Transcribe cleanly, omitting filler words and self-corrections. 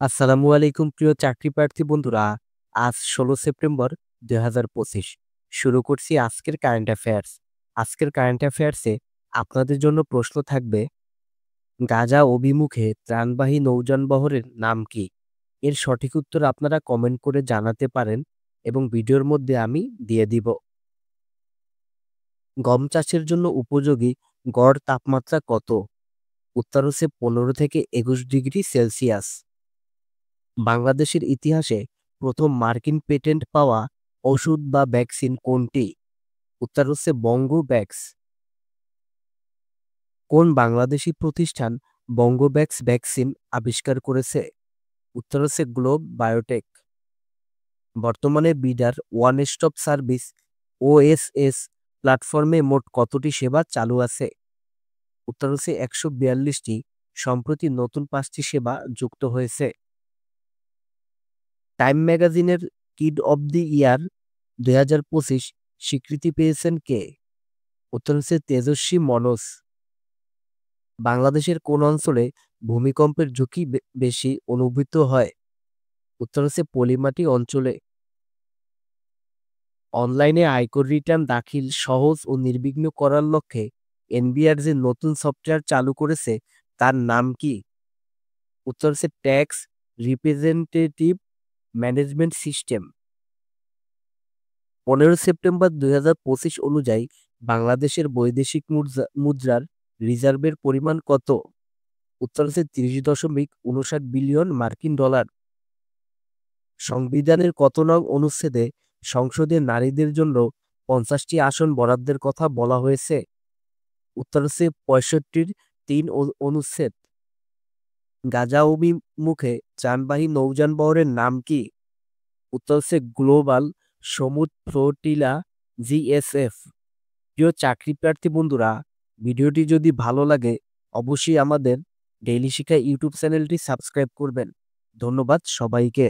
আসসালামু আলাইকুম প্রিয় চাকরি প্রার্থী বন্ধুরা। আজ ১৬ সেপ্টেম্বর ২০২৫। শুরু করছি আজকের কারেন্ট অ্যাফেয়ার্স। আজকের কারেন্ট অ্যাফেয়ার্সে আপনাদের জন্য প্রশ্ন থাকবে, গাজা অভিমুখে ত্রাণবাহী নৌযানবহরের নাম কি? এর সঠিক উত্তর আপনারা কমেন্ট করে জানাতে পারেন এবং ভিডিওর মধ্যে আমি দিয়ে দিব। গম চাষের জন্য উপযোগী গড় তাপমাত্রা কত? উত্তর হচ্ছে ১৫ থেকে ২১ ডিগ্রি সেলসিয়াস। বাংলাদেশের ইতিহাসে প্রথম মার্কিন পেটেন্ট পাওয়া ওষুধ বা ভ্যাকসিন কোনটি? উত্তর হচ্ছে বঙ্গোভ্যাক্স। কোন বাংলাদেশি প্রতিষ্ঠান বঙ্গোভ্যাক্স ভ্যাকসিন আবিষ্কার করেছে? উত্তর হচ্ছে গ্লোব বায়োটেক। বর্তমানে বিডার ওয়ান স্টপ সার্ভিস ওএসএস প্ল্যাটফর্মে মোট কতটি সেবা চালু আছে? উত্তর হচ্ছে ১৪২টি। সম্প্রতি নতুন ৫টি সেবা যুক্ত হয়েছে। টাইম ম্যাগাজিনের কিড অব দি ইয়ার ২০২৫ স্বীকৃতি পেয়েছেন কে? উত্তর হচ্ছে তেজস্বী মনোজ। বাংলাদেশের কোন অঞ্চলে ভূমিকম্পের ঝুঁকি বেশি অনুভূত হয়? উত্তর হচ্ছে পলিমাটি অঞ্চলে। অনলাইনে আয়কর রিটার্ন দাখিল সহজ ও নির্বিঘ্ন করার লক্ষ্যে এনবিআর যে নতুন সফটওয়্যার চালু করেছে তার নাম কি? উত্তর হচ্ছে tax representative management system. ১৫ September ২০২৫ অনুযায়ী বাংলাদেশের বৈদেশিক মুদ্রার রিজার্ভের পরিমাণ কত? উত্তর হচ্ছে ৩০.৫৯ বিলিয়ন মার্কিন ডলার। সংবিধানের কত নং অনুচ্ছেদে সংসদে নারীদের জন্য ৫০টি আসন বরাদ্দের কথা বলা হয়েছে? উত্তর হচ্ছে ৬৫-র ৩ অনুচ্ছেদ। গাজা অভিমুখে যানবাহী নৌযানবহরের নাম কি? উত্তর হচ্ছে গ্লোবাল সমুদ্র ফ্লোটিলা জিএসএফ। প্রিয় চাকরি প্রার্থী বন্ধুরা, ভিডিওটি যদি ভালো লাগে অবশ্যই আমাদের ডেইলি শিক্ষা ইউটিউব চ্যানেলটি সাবস্ক্রাইব করবেন। ধন্যবাদ সবাইকে।